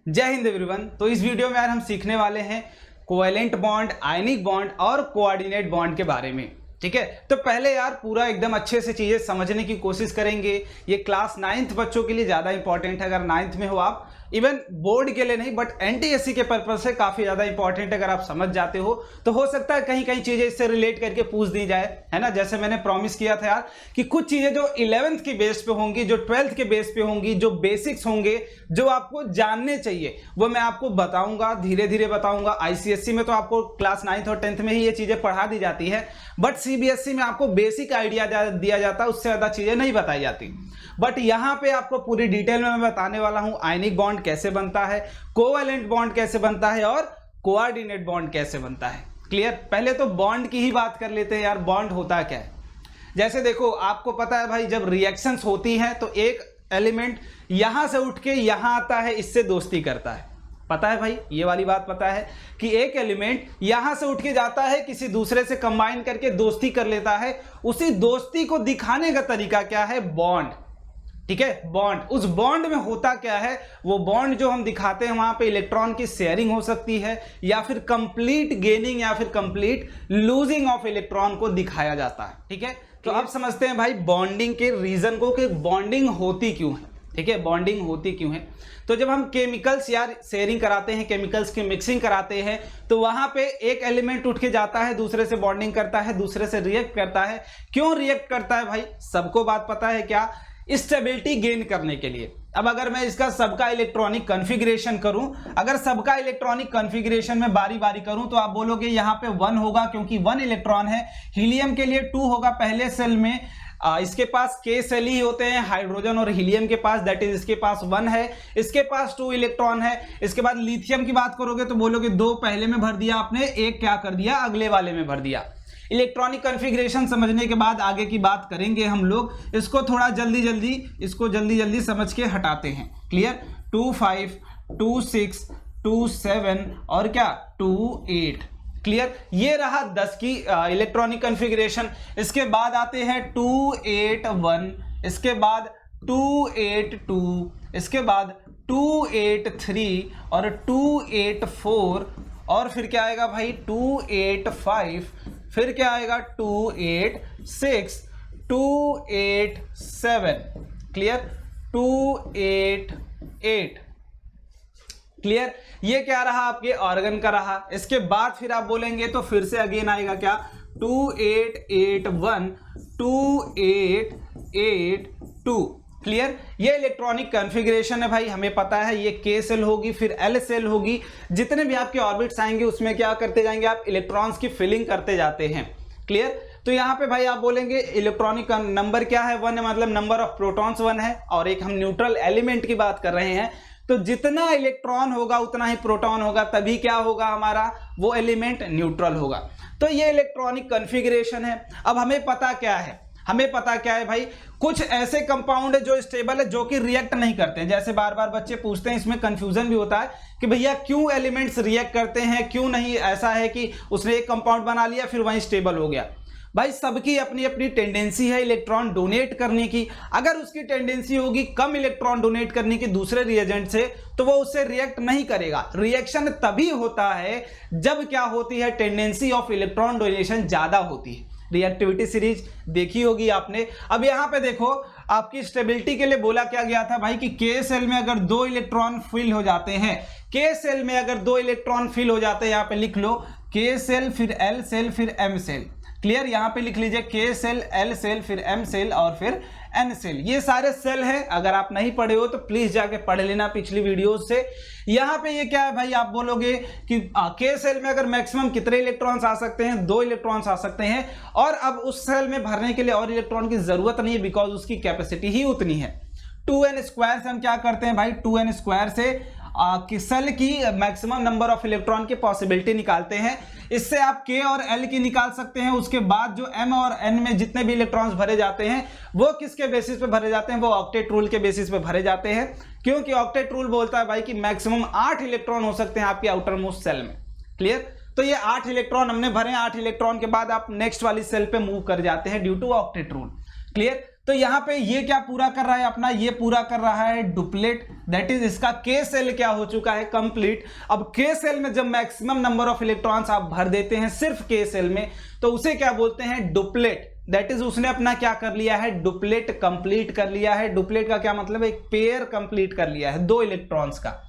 जय हिंद एवरीवन। तो इस वीडियो में आज हम सीखने वाले हैं कोवैलेंट बॉन्ड, आयनिक बॉन्ड और कोऑर्डिनेट बॉन्ड के बारे में। ठीक है, तो पहले यार पूरा एकदम अच्छे से चीजें समझने की कोशिश करेंगे। ये क्लास 9th बच्चों के लिए ज्यादा इंपॉर्टेंट है। अगर 9th में हो आप, इवन बोर्ड के लिए नहीं बट एनटीएससी के पर्पज से काफी ज्यादा इंपॉर्टेंट है। अगर आप समझ जाते हो तो हो सकता है कहीं कहीं चीजें इससे रिलेट करके पूछ दी जाए, है ना। जैसे मैंने प्रॉमिस किया था यार कि कुछ चीजें जो 11th के बेस पे होंगी, जो 12th के बेस पे होंगी, जो बेसिक्स होंगे, जो आपको जानने चाहिए, वो मैं आपको बताऊंगा, धीरे धीरे बताऊंगा। आईसीएससी में तो आपको क्लास 9th और 10th में ही ये चीजें पढ़ा दी जाती है, बट सीबीएसई में आपको बेसिक आइडिया दिया जाता है, उससे ज्यादा चीजें नहीं बताई जाती। बट यहां पे आपको पूरी डिटेल में मैं बताने वाला हूं आयनिक बॉन्ड कैसे बनता है, कोवैलेंट बॉन्ड कैसे बनता है और कोऑर्डिनेट बॉन्ड कैसे बनता है। क्लियर। पहले तो बॉन्ड की ही बात कर लेते हैं यार। बॉन्ड होता क्या है? जैसे देखो, आपको पता है भाई, जब रिएक्शंस होती हैं तो एक एलिमेंट यहां से उठ के यहां आता है, इससे दोस्ती करता है। पता है भाई, ये वाली बात पता है कि एक एलिमेंट यहां से उठ के जाता है, किसी दूसरे से कंबाइन करके दोस्ती कर लेता है। उसी दोस्ती को दिखाने का तरीका क्या है? बॉन्ड। ठीक है, बॉन्ड। उस बॉन्ड में होता क्या है? वो बॉन्ड जो हम दिखाते हैं वहां पे इलेक्ट्रॉन की शेयरिंग हो सकती है, या फिर कंप्लीट गेनिंग या फिर कंप्लीट लूजिंग ऑफ इलेक्ट्रॉन को दिखाया जाता है। ठीक है, तो अब समझते हैं भाई बॉन्डिंग के रीजन को कि बॉन्डिंग होती क्यों है। ठीक है, बॉन्डिंग होती क्यों है? तो जब हम केमिकल्स यार शेयरिंग कराते हैं, केमिकल्स की मिक्सिंग कराते हैं, तो वहां पे एक एलिमेंट उठ के जाता है, दूसरे से बॉन्डिंग करता है, दूसरे से रिएक्ट करता है। क्यों रिएक्ट करता है भाई? सबको बात पता है क्या? स्टेबिलिटी गेन करने के लिए। अब अगर मैं इसका सबका इलेक्ट्रॉनिक कॉन्फ़िगरेशन करूं, अगर सबका इलेक्ट्रॉनिक कॉन्फ़िगरेशन में बारी बारी करूं तो आप बोलोगे यहां पे 1 होगा क्योंकि 1 इलेक्ट्रॉन है। हीलियम के लिए 2 होगा पहले सेल में। इसके पास k सेल ही होते हैं, हाइड्रोजन और हीलियम के पास, दैट इज इसके पास 1 है, इसके पास 2 इलेक्ट्रॉन है। इसके बाद लिथियम की बात करोगे तो बोलोगे 2 पहले में भर दिया आपने, 1 क्या कर दिया? अगले वाले में भर दिया। इलेक्ट्रॉनिक कॉन्फ़िगरेशन समझने के बाद आगे की बात करेंगे हम लोग। इसको थोड़ा जल्दी जल्दी समझ के हटाते हैं। क्लियर। 2 5 2 6 2 7 और क्या 2 8। क्लियर। ये रहा 10 की इलेक्ट्रॉनिक कॉन्फ़िगरेशन। इसके बाद आते हैं 2 8 1, इसके बाद 2 8 2, इसके बाद 2 8 3 और 2 8 4, और फिर क्या आएगा भाई? 2 8 5, फिर क्या आएगा? 2 8 6, 2 8 7। क्लियर। 2 8 8। क्लियर। ये क्या रहा? आपके ऑर्गन का रहा। इसके बाद फिर आप बोलेंगे तो फिर से अगेन आएगा क्या? 2 8 8 1, 2 8 8 2। क्लियर। ये इलेक्ट्रॉनिक कॉन्फ़िगरेशन है भाई, हमें पता है। ये K सेल होगी, फिर L सेल होगी। जितने भी आपके ऑर्बिट्स आएंगे उसमें क्या करते जाएंगे आप? इलेक्ट्रॉन्स की फिलिंग करते जाते हैं। क्लियर। तो यहाँ पे भाई आप बोलेंगे इलेक्ट्रॉनिक नंबर क्या है? 1 है, मतलब नंबर ऑफ प्रोटॉन्स 1 है, और एक हम न्यूट्रल एलिमेंट की बात कर रहे हैं। तो जितना इलेक्ट्रॉन होगा उतना ही प्रोटॉन होगा, तभी क्या होगा हमारा? वो एलिमेंट न्यूट्रल होगा। तो ये इलेक्ट्रॉनिक कॉन्फ़िगरेशन है। अब हमें पता क्या है? हमें पता क्या है भाई? कुछ ऐसे कंपाउंड है जो स्टेबल है, जो कि रिएक्ट नहीं करते हैं। जैसे बार बार बच्चे पूछते हैं, इसमें कंफ्यूजन भी होता है कि भैया क्यों एलिमेंट्स रिएक्ट करते हैं, क्यों नहीं? ऐसा है कि उसने एक कंपाउंड बना लिया फिर वहीं स्टेबल हो गया। भाई सबकी अपनी अपनी टेंडेंसी है इलेक्ट्रॉन डोनेट करने की। अगर उसकी टेंडेंसी होगी कम इलेक्ट्रॉन डोनेट करने की दूसरे रिएजेंट से, तो वो उससे रिएक्ट नहीं करेगा। रिएक्शन तभी होता है जब क्या होती है? टेंडेंसी ऑफ इलेक्ट्रॉन डोनेशन ज्यादा होती है। रिएक्टिविटी सीरीज देखी होगी आपने। अब यहां पे देखो, आपकी स्टेबिलिटी के लिए बोला क्या गया था भाई कि K सेल में अगर 2 इलेक्ट्रॉन फिल हो जाते हैं, K सेल में अगर 2 इलेक्ट्रॉन फिल हो जाते हैं, यहां पे लिख लो K सेल, फिर L सेल, फिर M सेल। क्लियर। यहां पे लिख लीजिए K सेल, L सेल, फिर M सेल और फिर N सेल। ये सारे सेल हैं। अगर आप नहीं पढ़े हो तो प्लीज जाके पढ़ लेना पिछली वीडियोस से। यहां पे ये क्या है भाई? आप बोलोगे कि K सेल में अगर मैक्सिमम कितने इलेक्ट्रॉन्स आ सकते हैं? 2 इलेक्ट्रॉन्स आ सकते हैं, और अब उस सेल में भरने के लिए और इलेक्ट्रॉन की जरूरत नहीं है, बिकॉज उसकी कैपेसिटी ही उतनी है। 2n स्क्वायर से हम क्या करते हैं भाई? 2n स्क्वायर से सेल की मैक्सिमम नंबर ऑफ इलेक्ट्रॉन की पॉसिबिलिटी निकालते हैं। इससे आप K और L की निकाल सकते हैं। उसके बाद जो M और N में जितने भी इलेक्ट्रॉन्स भरे जाते हैं वो किसके बेसिस पे भरे जाते हैं? वो ऑक्टेट रूल के बेसिस पे भरे जाते हैं, क्योंकि ऑक्टेट रूल बोलता है भाई कि मैक्सिमम 8 इलेक्ट्रॉन हो सकते हैं आपके आउटर मोस्ट सेल में। क्लियर। तो ये 8 इलेक्ट्रॉन हमने भरे। 8 इलेक्ट्रॉन के बाद आप नेक्स्ट वाली सेल पे मूव कर जाते हैं due to octet rule. Clear. तो यहाँ पे ये क्या पूरा कर रहा है अपना, ये पूरा कर रहा है डुप्लेट, दैट इज इसका के सेल क्या हो चुका है, कंप्लीट। अब के सेल में जब मैक्सिमम नंबर ऑफ इलेक्ट्रॉन्स आप भर देते हैं सिर्फ के सेल में, तो उसे क्या बोलते हैं, डुप्लेट। दैट इज उसने अपना क्या कर लिया है, डुप्लेट कंप्लीट कर लिया है। डुप्लेट का क्या मतलब है, एक पेयर कंप्लीट कर लिया है 2 इलेक्ट्रॉन्स का।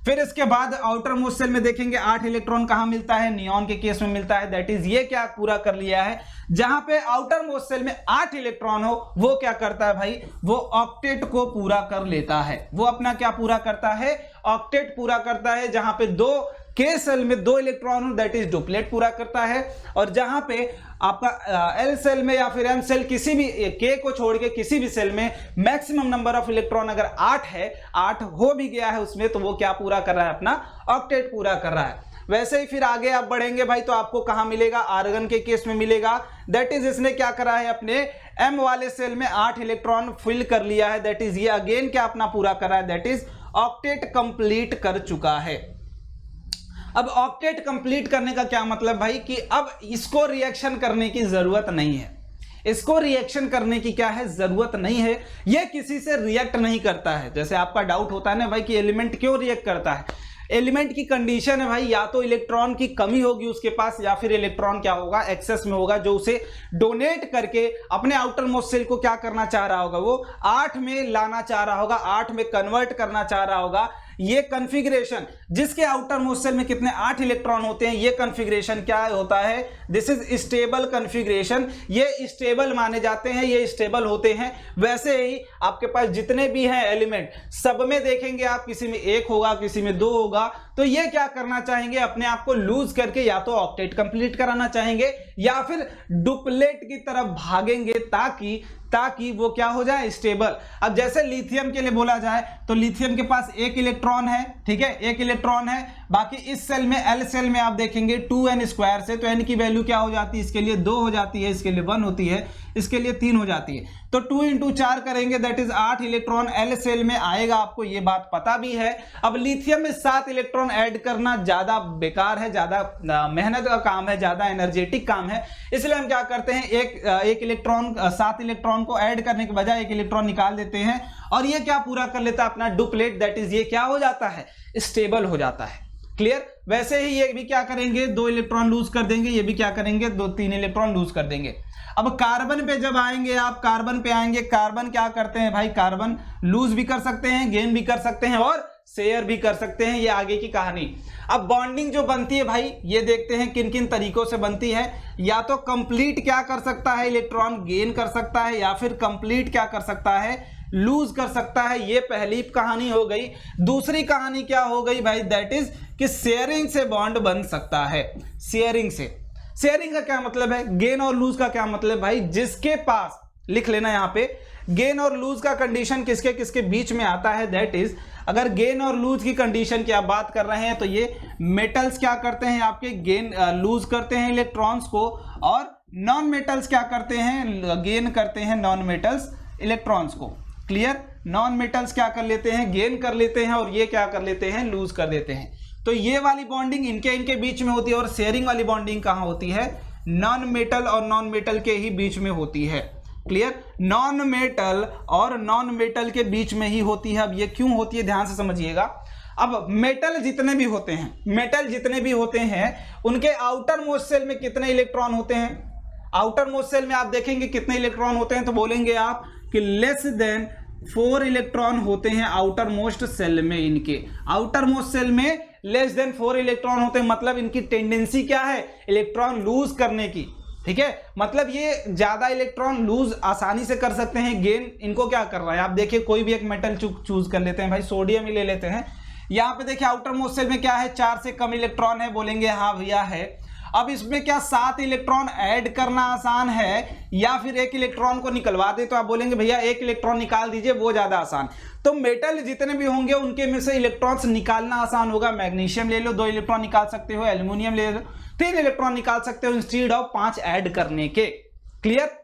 फिर इसके बाद आउटर मोस्ट सेल में देखेंगे 8 इलेक्ट्रॉन कहां मिलता है, नियॉन के केस में मिलता है। दैट इज ये क्या पूरा कर लिया है, जहां पे आउटर मोस्ट सेल में 8 इलेक्ट्रॉन हो, वो क्या करता है भाई, वो ऑक्टेट को पूरा कर लेता है। वो अपना क्या पूरा करता है, ऑक्टेट पूरा करता है। जहां पे 2 के सेल में 2 इलेक्ट्रॉन हो, दैट इज डुप्लेट पूरा करता है। और जहां पे आपका एल सेल में या फिर एम सेल, किसी भी के को छोड़ के किसी भी सेल में मैक्सिमम नंबर ऑफ इलेक्ट्रॉन अगर 8 है, 8 हो भी गया है उसमें, तो वो क्या पूरा कर रहा है, अपना ऑक्टेट पूरा कर रहा है। वैसे ही फिर आगे आप बढ़ेंगे भाई, तो आपको कहां मिलेगा, आर्गन के केस में मिलेगा। दैट इज इसने क्या करा है, अपने एम वाले सेल में 8 इलेक्ट्रॉन फिल कर लिया है। दैट इज ये अगेन क्या अपना पूरा कर रहा है, दैट इज ऑक्टेट कंप्लीट कर चुका है। अब ऑक्टेट कंप्लीट करने का क्या मतलब भाई, कि अब इसको रिएक्शन करने की जरूरत नहीं है। इसको रिएक्शन करने की क्या है, जरूरत नहीं है। ये किसी से रिएक्ट नहीं करता है। जैसे आपका डाउट होता है ना भाई कि एलिमेंट क्यों रिएक्ट करता है, एलिमेंट की कंडीशन है भाई, या तो इलेक्ट्रॉन की कमी होगी उसके पास, या फिर इलेक्ट्रॉन क्या होगा, एक्सेस में होगा, जो उसे डोनेट करके अपने आउटर मोस्ट सेल को क्या करना चाह रहा होगा, वो 8 में लाना चाह रहा होगा, 8 में कन्वर्ट करना चाह रहा होगा। ये कॉन्फ़िगरेशन जिसके आउटर मोस्ट सेल में कितने 8 इलेक्ट्रॉन होते हैं, ये कॉन्फ़िगरेशन क्या होता है, दिस इज स्टेबल कॉन्फ़िगरेशन। ये स्टेबल माने जाते हैं, ये स्टेबल होते हैं। वैसे ही आपके पास जितने भी हैं एलिमेंट, सब में देखेंगे आप, किसी में 1 होगा, किसी में 2 होगा, तो ये क्या करना चाहेंगे, अपने आप को लूज करके या तो ऑक्टेट कंप्लीट कराना चाहेंगे या फिर डुप्लेट की तरफ भागेंगे, ताकि वो क्या हो जाए, स्टेबल। अब जैसे लिथियम के लिए बोला जाए, तो लिथियम के पास 1 इलेक्ट्रॉन है, ठीक है, 1 इलेक्ट्रॉन है। बाकी इस सेल में, एल सेल में आप देखेंगे 2n² से, तो n की वैल्यू क्या हो जाती है, इसके लिए 2 हो जाती है, इसके लिए 1 होती है, इसके लिए 3 हो जाती है। तो 2 × 4 करेंगे, that is 8 electron L shell में आएगा, आपको ये बात पता भी है। अब लिथियम में 7 इलेक्ट्रॉन ऐड करना ज्यादा बेकार है, ज्यादा मेहनत का काम है, ज्यादा एनर्जेटिक काम है। इसलिए हम क्या करते हैं, एक इलेक्ट्रॉन, 7 इलेक्ट्रॉन को ऐड करने के बजाय 1 इलेक्ट्रॉन निकाल देते हैं, और ये क्या पूरा कर लेता है, अपना डुप्लेट। दैट इज ये क्या हो जाता है, स्टेबल हो जाता है। क्लियर। वैसे ही ये भी क्या करेंगे, 2 इलेक्ट्रॉन लूज कर देंगे, ये भी क्या करेंगे, 2-3 इलेक्ट्रॉन लूज कर देंगे। अब कार्बन पे जब आएंगे आप, कार्बन पे आएंगे, कार्बन क्या करते हैं भाई, कार्बन लूज भी कर सकते हैं, गेन भी कर सकते हैं और शेयर भी कर सकते हैं। ये आगे की कहानी। अब बॉन्डिंग जो बनती है भाई, ये देखते हैं किन किन तरीकों से बनती है। या तो कंप्लीट क्या कर सकता है, इलेक्ट्रॉन गेन कर सकता है, या फिर कंप्लीट क्या कर सकता है, लूज कर सकता है। ये पहली कहानी हो गई। दूसरी कहानी क्या हो गई भाई, दैट इज कि शेयरिंग से बॉन्ड बन सकता है। शेयरिंग से, शेयरिंग का क्या मतलब है, गेन और लूज का क्या मतलब भाई, जिसके पास, लिख लेना यहां पे, गेन और लूज का कंडीशन किसके किसके बीच में आता है। दैट इज अगर गेन और लूज की कंडीशन की आप बात कर रहे हैं, तो ये मेटल्स क्या करते हैं, आपके गेन लूज करते हैं इलेक्ट्रॉन्स को, और नॉन मेटल्स क्या करते हैं, गेन करते हैं नॉन मेटल्स इलेक्ट्रॉन्स को। क्लियर। नॉन मेटल्स क्या कर लेते हैं, गेन कर लेते हैं, और ये क्या कर लेते हैं, लूज कर देते हैं। तो ये वाली बॉन्डिंग इनके बीच में होती है, और शेयरिंग वाली बॉन्डिंग कहां होती है, नॉन मेटल और नॉन मेटल के ही बीच में होती है। क्लियर। नॉन मेटल और नॉन मेटल के बीच में ही होती है। अब ये क्यों होती है, ध्यान से समझिएगा। अब मेटल जितने भी होते हैं, मेटल जितने भी होते हैं, उनके आउटर मोस्ट सेल में कितने इलेक्ट्रॉन होते हैं, आउटर मोस्ट सेल में आप देखेंगे कितने इलेक्ट्रॉन होते हैं, तो बोलेंगे आप कि लेस देन 4 इलेक्ट्रॉन होते हैं आउटर मोस्ट सेल में। इनके आउटर मोस्ट सेल में लेस देन 4 इलेक्ट्रॉन होते हैं, मतलब इनकी टेंडेंसी क्या है, इलेक्ट्रॉन लूज करने की। ठीक है, मतलब ये ज्यादा इलेक्ट्रॉन लूज आसानी से कर सकते हैं। गेन इनको क्या कर रहा है, आप देखिए कोई भी एक मेटल चूज कर लेते हैं भाई, सोडियम ही ले लेते हैं। यहाँ पे देखिए आउटर मोस्ट सेल में क्या है, 4 से कम इलेक्ट्रॉन है, बोलेंगे हाँ भैया है। अब इसमें क्या 7 इलेक्ट्रॉन ऐड करना आसान है, या फिर 1 इलेक्ट्रॉन को निकलवा दे, तो आप बोलेंगे भैया 1 इलेक्ट्रॉन निकाल दीजिए, वो ज्यादा आसान। तो मेटल जितने भी होंगे उनके में से इलेक्ट्रॉन्स निकालना आसान होगा। मैग्नीशियम ले लो, 2 इलेक्ट्रॉन निकाल सकते हो, एल्यूमिनियम ले लो, 3 इलेक्ट्रॉन निकाल सकते हो इंस्टेड ऑफ 5 ऐड करने के। क्लियर।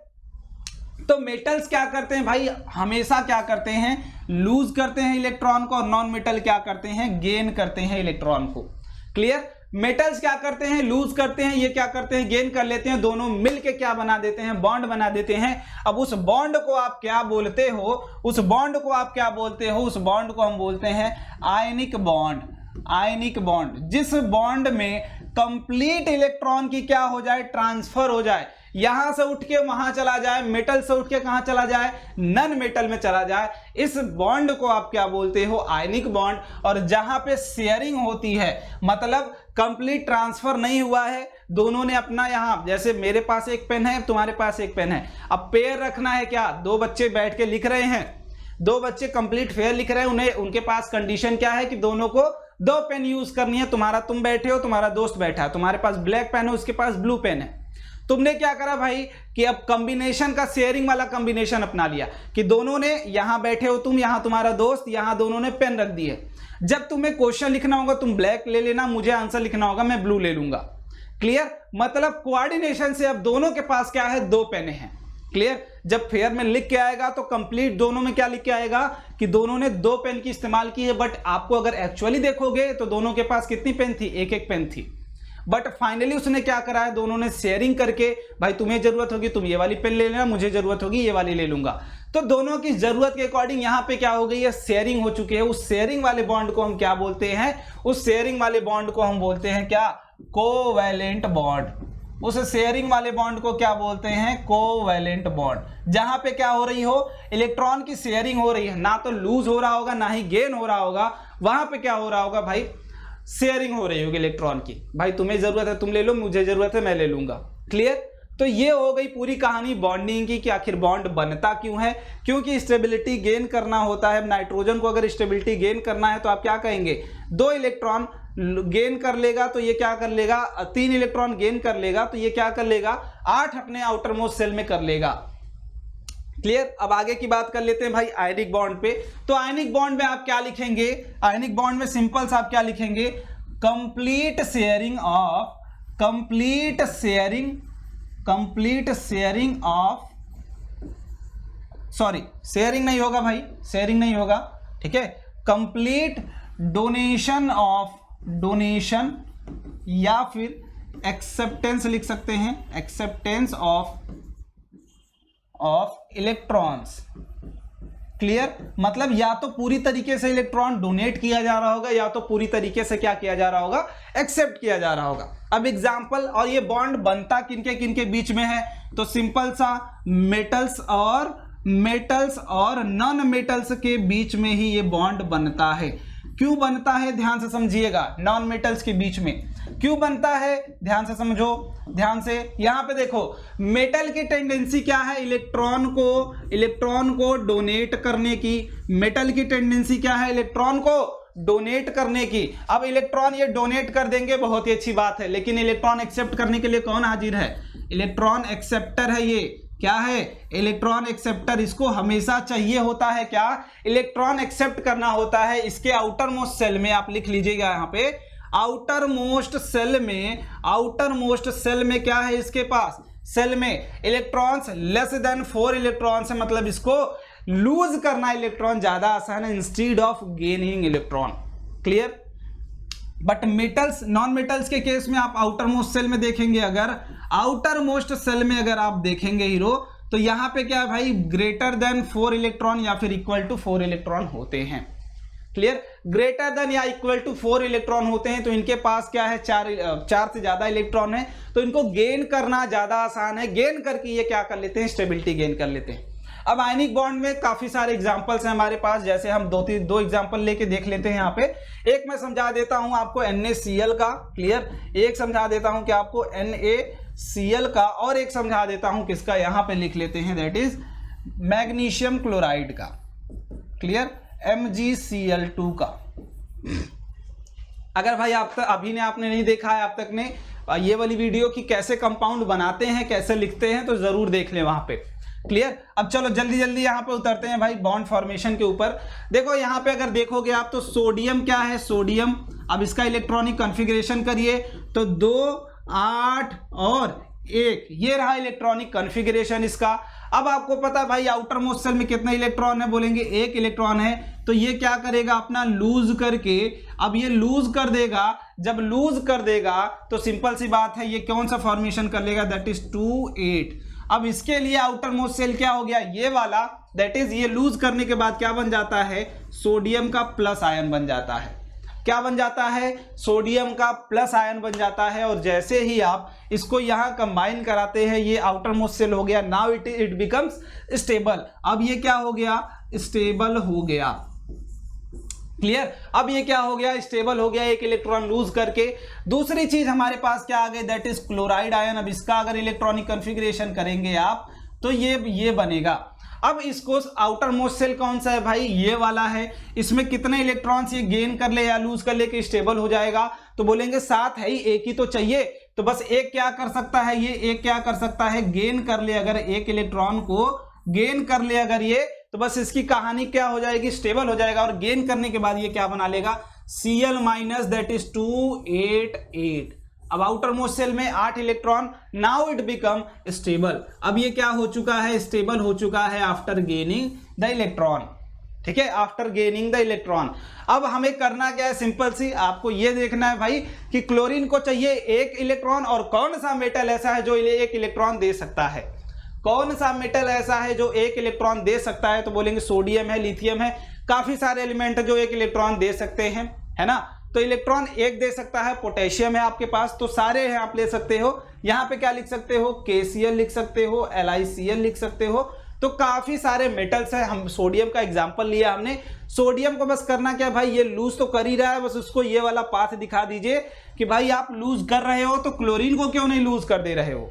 तो मेटल्स क्या करते हैं भाई, हमेशा क्या करते हैं, लूज करते हैं इलेक्ट्रॉन को, और नॉन मेटल क्या करते हैं, गेन करते हैं इलेक्ट्रॉन को। क्लियर। मेटल्स क्या करते हैं, लूज करते हैं, ये क्या करते हैं, गेन कर लेते हैं, दोनों मिलके क्या बना देते हैं, बॉन्ड बना देते हैं। अब उस बॉन्ड को आप क्या बोलते हो, उस बॉन्ड को आप क्या बोलते हो, उस बॉन्ड को हम बोलते हैं आयनिक बॉन्ड। आयनिक बॉन्ड, जिस बॉन्ड में कंप्लीट इलेक्ट्रॉन की क्या हो जाए, ट्रांसफर हो जाए, यहां से उठ के वहां चला जाए, मेटल से उठ के कहां चला जाए, नन मेटल में चला जाए, इस बॉन्ड को आप क्या बोलते हो, आयनिक बॉन्ड। और जहां पे शेयरिंग होती है, मतलब कंप्लीट ट्रांसफर नहीं हुआ है, दोनों ने अपना, यहां जैसे मेरे पास एक पेन है, तुम्हारे पास एक पेन है, अब पेयर रखना है, क्या दो बच्चे बैठ के लिख रहे हैं, दो बच्चे कंप्लीट फेयर लिख रहे हैं, उन्हें उनके पास कंडीशन क्या है कि दोनों को दो पेन यूज करनी है। तुम्हारा, तुम बैठे हो, तुम्हारा दोस्त बैठा है, तुम्हारे पास ब्लैक पेन है, उसके पास ब्लू पेन है। तुमने क्या करा भाई कि अब कॉम्बिनेशन का, शेयरिंग वाला कॉम्बिनेशन अपना लिया कि दोनों ने, यहां बैठे हो तुम, यहां तुम्हारा दोस्त, यहां दोनों ने पेन रख दिए। जब तुम्हें क्वेश्चन लिखना होगा तुम ब्लैक ले लेना, मुझे आंसर लिखना होगा मैं ब्लू ले लूंगा। क्लियर। मतलब कोऑर्डिनेशन से अब दोनों के पास क्या है, दो पेन है। क्लियर। जब फेयर में लिख के आएगा तो कंप्लीट दोनों में क्या लिख के आएगा कि दोनों ने दो पेन की इस्तेमाल की है। बट आपको अगर एक्चुअली देखोगे तो दोनों के पास कितनी पेन थी, एक एक पेन थी। बट फाइनली उसने क्या करा है, दोनों ने शेयरिंग करके, भाई तुम्हें जरूरत होगी तुम ये वाली पेन ले लेना, मुझे जरूरत होगी ये वाली ले लूंगा। तो दोनों की जरूरत के अकॉर्डिंग यहां पे क्या हो गई है, शेयरिंग हो चुकी है। उस शेयरिंग वाले बॉन्ड को हम क्या बोलते हैं, उस शेयरिंग वाले बॉन्ड को हम बोलते हैं क्या, कोवैलेंट बॉन्ड। उस शेयरिंग वाले बॉन्ड को क्या बोलते हैं, कोवैलेंट बॉन्ड। जहां पे क्या हो रही हो, इलेक्ट्रॉन की शेयरिंग हो रही है, ना तो लूज हो रहा होगा ना ही गेन हो रहा होगा, वहां पे क्या हो रहा होगा भाई, शेयरिंग हो रही होगी इलेक्ट्रॉन की। भाई तुम्हें जरूरत है तुम ले लो, मुझे जरूरत है मैं ले लूंगा। क्लियर। तो ये हो गई पूरी कहानी बॉन्डिंग की कि आखिर बॉन्ड बनता क्यों है, क्योंकि स्टेबिलिटी गेन करना होता है। नाइट्रोजन को अगर स्टेबिलिटी गेन करना है तो आप क्या कहेंगे, दो इलेक्ट्रॉन गेन कर लेगा तो ये क्या कर लेगा, तीन इलेक्ट्रॉन गेन कर लेगा तो ये क्या कर लेगा, 8 अपने आउटर मोस्ट सेल में कर लेगा। क्लियर। अब आगे की बात कर लेते हैं भाई आयनिक बॉन्ड पे। तो आयनिक बॉन्ड में आप क्या लिखेंगे, आयनिक बॉन्ड में सिंपल सा आप क्या लिखेंगे, complete sharing of, complete sharing of, sorry sharing नहीं होगा भाई, शेयरिंग नहीं होगा, ठीक है, कंप्लीट डोनेशन ऑफ, डोनेशन या फिर एक्सेप्टेंस लिख सकते हैं, एक्सेप्टेंस ऑफ इलेक्ट्रॉन्स। क्लियर। मतलब या तो पूरी तरीके से इलेक्ट्रॉन डोनेट किया जा रहा होगा या तो पूरी तरीके से क्या किया जा रहा होगा, एक्सेप्ट किया जा रहा होगा। अब एग्जांपल, और ये बॉन्ड बनता किनके किनके बीच में है, तो सिंपल सा मेटल्स और नॉन मेटल्स के बीच में ही ये बॉन्ड बनता है। क्यों बनता है ध्यान से समझिएगा, नॉन मेटल्स के बीच में क्यों बनता है, ध्यान से समझो, ध्यान से। यहां पे देखो मेटल की टेंडेंसी क्या है, इलेक्ट्रॉन को डोनेट करने की। मेटल की टेंडेंसी क्या है, इलेक्ट्रॉन को डोनेट करने की। अब इलेक्ट्रॉन ये डोनेट कर देंगे, बहुत ही अच्छी बात है, लेकिन इलेक्ट्रॉन एक्सेप्ट करने के लिए कौन हाजिर है, इलेक्ट्रॉन एक्सेप्टर है। ये क्या है, इलेक्ट्रॉन एक्सेप्टर। इसको हमेशा चाहिए होता है क्या, इलेक्ट्रॉन एक्सेप्ट करना होता है। इसके आउटर मोस्ट सेल में आप लिख लीजिएगा, यहां पे आउटर मोस्ट सेल में क्या है, इसके पास सेल में इलेक्ट्रॉन्स लेस देन 4 इलेक्ट्रॉन्स है। मतलब इसको लूज करना इलेक्ट्रॉन ज्यादा आसान है instead of gaining electron. Clear. But metals, non metals के केस में आप आउटर मोस्ट सेल में देखेंगे, अगर आउटर मोस्ट सेल में अगर आप देखेंगे हीरो, तो यहां पे क्या है भाई, ग्रेटर देन 4 इलेक्ट्रॉन या फिर इक्वल टू 4 इलेक्ट्रॉन होते हैं। क्लियर। ग्रेटर देन या इक्वल टू 4 इलेक्ट्रॉन होते हैं तो इनके पास क्या है, 4 से ज्यादा इलेक्ट्रॉन है, तो इनको गेन करना ज्यादा आसान है। गेन करके ये क्या कर लेते हैं, स्टेबिलिटी गेन कर लेते हैं। अब आयनिक बॉन्ड में काफी सारे एग्जांपल्स हैं हमारे पास, जैसे हम दो एग्जांपल लेके देख लेते हैं। यहाँ पे एक मैं समझा देता हूं आपको NaCl का। क्लियर। एक समझा देता हूं कि आपको NaCl का, और एक समझा देता हूं किसका, यहां पे लिख लेते हैं, दैट इज मैग्नीशियम क्लोराइड का। क्लियर। MgCl2 का। अगर भाई आप तक अभी ने आपने नहीं देखा है, आप तक ने ये वाली वीडियो की कैसे कंपाउंड बनाते हैं, कैसे लिखते हैं, तो जरूर देख लें वहां पे। क्लियर। अब चलो जल्दी जल्दी यहां पे उतरते हैं भाई बॉन्ड फॉर्मेशन के ऊपर। देखो यहां पे अगर देखोगे आप तो सोडियम क्या है, सोडियम, अब इसका इलेक्ट्रॉनिक कॉन्फ़िगरेशन करिए तो 2, 8 और 1, ये रहा इलेक्ट्रॉनिक कॉन्फ़िगरेशन इसका। अब आपको पता है भाई आउटर मोस्ट शेल में कितने इलेक्ट्रॉन है, बोलेंगे एक इलेक्ट्रॉन है, तो ये क्या करेगा अपना लूज करके, अब ये लूज कर देगा, जब लूज कर देगा तो सिंपल सी बात है ये कौन सा फॉर्मेशन कर लेगा, दैट इज 2 8। अब इसके लिए आउटर मोस्ट शेल क्या हो गया, ये वाला, दैट इज ये लूज करने के बाद क्या बन जाता है, सोडियम का प्लस आयन बन जाता है। क्या बन जाता है, सोडियम का प्लस आयन बन जाता है। और जैसे ही आप इसको यहां कंबाइन कराते हैं, ये आउटर मोस्ट शेल हो गया, नाउ इट बिकम्स स्टेबल। अब ये क्या हो गया, स्टेबल हो गया, क्लियर। अब ये क्या हो गया, स्टेबल हो गया, एक इलेक्ट्रॉन लूज करके। दूसरी चीज हमारे पास क्या आ गई, दैट इज क्लोराइड आयन। अब इसका अगर इलेक्ट्रॉनिक कॉन्फ़िगरेशन करेंगे आप तो ये बनेगा। अब इसको आउटर मोस्ट शेल कौन सा है भाई, ये वाला है। इसमें कितने इलेक्ट्रॉन्स ये गेन कर ले या लूज कर ले कि स्टेबल हो जाएगा, तो बोलेंगे 7 है ही, एक ही तो चाहिए। तो बस एक क्या कर सकता है, ये एक क्या कर सकता है, गेन कर ले, अगर एक इलेक्ट्रॉन को गेन कर ले अगर ये, तो बस इसकी कहानी क्या हो जाएगी, स्टेबल हो जाएगा। और गेन करने के बाद ये क्या बना लेगा, Cl माइनस, दैट इज 2 8 8। अब आउटर मोस्ट शेल में 8 electron, now it become stable. अब ये क्या हो चुका है, स्टेबल हो चुका है आफ्टर गेनिंग द इलेक्ट्रॉन, ठीक है, आफ्टर गेनिंग द इलेक्ट्रॉन। अब हमें करना क्या है, सिंपल सी, आपको ये देखना है भाई कि क्लोरीन को चाहिए एक इलेक्ट्रॉन, और कौन सा मेटल ऐसा है जो एक इलेक्ट्रॉन दे सकता है, कौन सा मेटल ऐसा है जो एक इलेक्ट्रॉन दे सकता है, तो बोलेंगे सोडियम है, लिथियम है, काफी सारे एलिमेंट है जो एक इलेक्ट्रॉन दे सकते हैं, है ना। तो इलेक्ट्रॉन एक दे सकता है, पोटेशियम है आपके पास, तो सारे हैं आप ले सकते हो। यहां पे क्या लिख सकते हो, KCl लिख सकते हो, LiCl लिख सकते हो। तो काफी सारे मेटल्स हैं, हम सोडियम का एग्जांपल लिया हमने। सोडियम को बस करना क्या भाई, ये लूज तो कर ही रहा है, बस उसको ये वाला पाथ दिखा दीजिए कि भाई आप लूज कर रहे हो तो क्लोरीन को क्यों नहीं लूज कर दे रहे हो,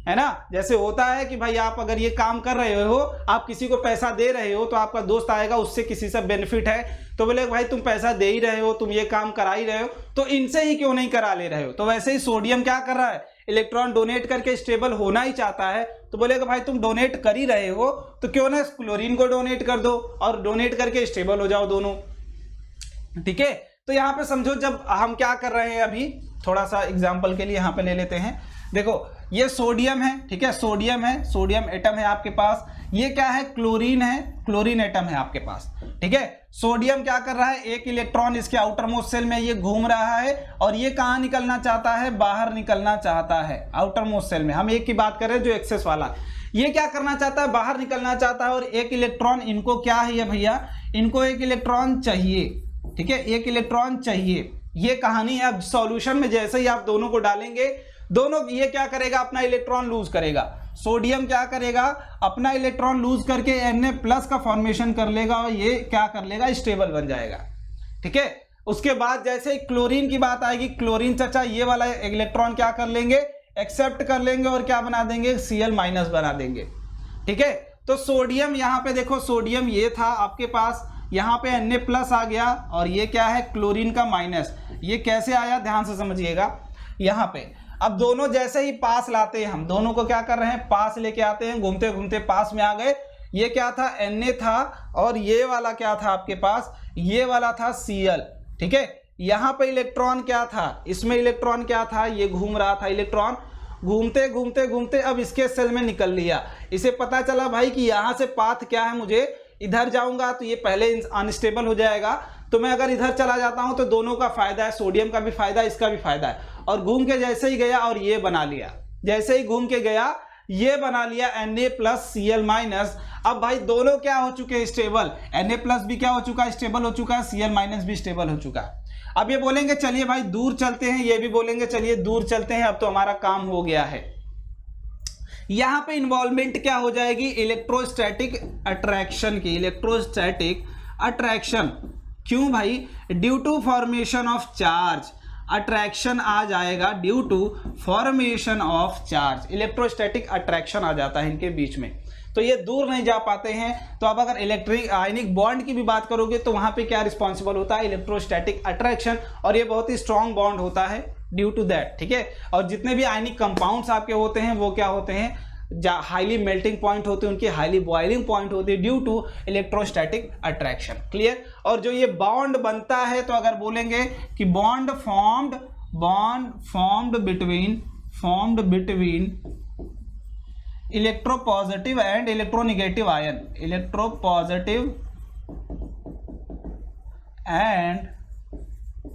है ना। जैसे होता है कि भाई आप अगर ये काम कर रहे हो, आप किसी को पैसा दे रहे हो, तो आपका दोस्त आएगा, उससे किसी से बेनिफिट है, तो बोले भाई तुम पैसा दे ही रहे हो, तुम ये काम करा ही रहे हो, तो इनसे ही क्यों नहीं करा ले रहे हो। तो वैसे ही सोडियम क्या कर रहा है, इलेक्ट्रॉन डोनेट करके स्टेबल होना ही चाहता है, तो बोलेगा भाई तुम डोनेट कर ही रहे हो तो क्यों ना क्लोरीन को डोनेट कर दो और डोनेट करके स्टेबल हो जाओ दोनों, ठीक है। तो यहाँ पे समझो, जब हम क्या कर रहे हैं, अभी थोड़ा सा एग्जाम्पल के लिए यहाँ पे ले लेते हैं। देखो ये सोडियम है, ठीक है, सोडियम है, सोडियम एटम है आपके पास। ये क्या है, क्लोरीन है, क्लोरीन एटम है आपके पास, ठीक है। सोडियम क्या कर रहा है, एक इलेक्ट्रॉन इसके आउटर मोस्ट शेल में ये घूम रहा है, और ये कहाँ निकलना चाहता है, बाहर निकलना चाहता है आउटर मोस्ट शेल में। हम एक की बात कर रहे हैं जो एक्सेस वाला, ये क्या करना चाहता है, बाहर निकलना चाहता है। और एक इलेक्ट्रॉन, इनको क्या है भैया, इनको एक इलेक्ट्रॉन चाहिए, ठीक है, एक इलेक्ट्रॉन चाहिए। ये कहानी है। अब सॉल्यूशन में जैसे ही आप दोनों को डालेंगे, दोनों ये क्या करेगा, अपना इलेक्ट्रॉन लूज करेगा। सोडियम क्या करेगा, अपना इलेक्ट्रॉन लूज करके Na+ का फॉर्मेशन कर लेगा, और ये क्या कर लेगा, स्टेबल बन जाएगा, ठीक है। उसके बाद जैसे ही क्लोरीन की बात आएगी, क्लोरीन चाचा ये वाला इलेक्ट्रॉन क्या कर लेंगे, एक्सेप्ट कर लेंगे, और क्या बना देंगे, Cl- बना देंगे, ठीक है। तो सोडियम, यहाँ पे देखो सोडियम ये था आपके पास, यहाँ पे Na+ आ गया, और ये क्या है, क्लोरीन का माइनस। ये कैसे आया, ध्यान से समझिएगा। यहाँ पे अब दोनों जैसे ही पास लाते हैं, हम दोनों को क्या कर रहे हैं, पास लेके आते हैं, घूमते घूमते पास में आ गए। ये क्या था, Na था, और ये वाला क्या था आपके पास, ये वाला था Cl, ठीक है। यहाँ पे इलेक्ट्रॉन क्या था, इसमें इलेक्ट्रॉन क्या था, ये घूम रहा था इलेक्ट्रॉन, घूमते घूमते घूमते अब इसके सेल में निकल लिया। इसे पता चला भाई कि यहाँ से पाथ क्या है, मुझे इधर जाऊंगा तो ये पहले अनस्टेबल हो जाएगा, तो मैं अगर इधर चला जाता हूं तो दोनों का फायदा है, सोडियम का भी फायदा है, इसका भी फायदा है। और घूम के जैसे ही गया और ये बना लिया, जैसे ही घूम के गया ये बना लिया Na+ Cl-। अब भाई दोनों क्या हो चुके हैं, स्टेबल। Na+ भी क्या हो चुका है, स्टेबल हो चुका है, Cl- भी स्टेबल हो चुका है। अब ये बोलेंगे चलिए भाई दूर चलते हैं, ये भी बोलेंगे चलिए दूर चलते हैं, अब तो हमारा काम हो गया है। यहां पे इन्वॉल्वमेंट क्या हो जाएगी, इलेक्ट्रोस्टैटिक अट्रैक्शन की, इलेक्ट्रोस्टैटिक अट्रैक्शन। क्यों भाई, due to formation of charge, attraction आ जाएगा due to formation of charge, electrostatic attraction आ जाता है इनके बीच में, तो ये दूर नहीं जा पाते हैं। तो अब अगर इलेक्ट्रिक आयनिक बॉन्ड की भी बात करोगे तो वहां पे क्या रिस्पॉन्सिबल होता है, इलेक्ट्रोस्टैटिक अट्रैक्शन, और ये बहुत ही स्ट्रॉन्ग बॉन्ड होता है ड्यू टू दैट, ठीक है। और जितने भी आयनिक कंपाउंड्स आपके होते हैं वो क्या होते हैं, हाईली मेल्टिंग पॉइंट होते हैं, उनकी हाईली बॉइलिंग पॉइंट होती है due to electrostatic attraction, clear. और जो ये बॉन्ड बनता है, तो अगर बोलेंगे कि bond formed between electropositive and electronegative ion, electropositive and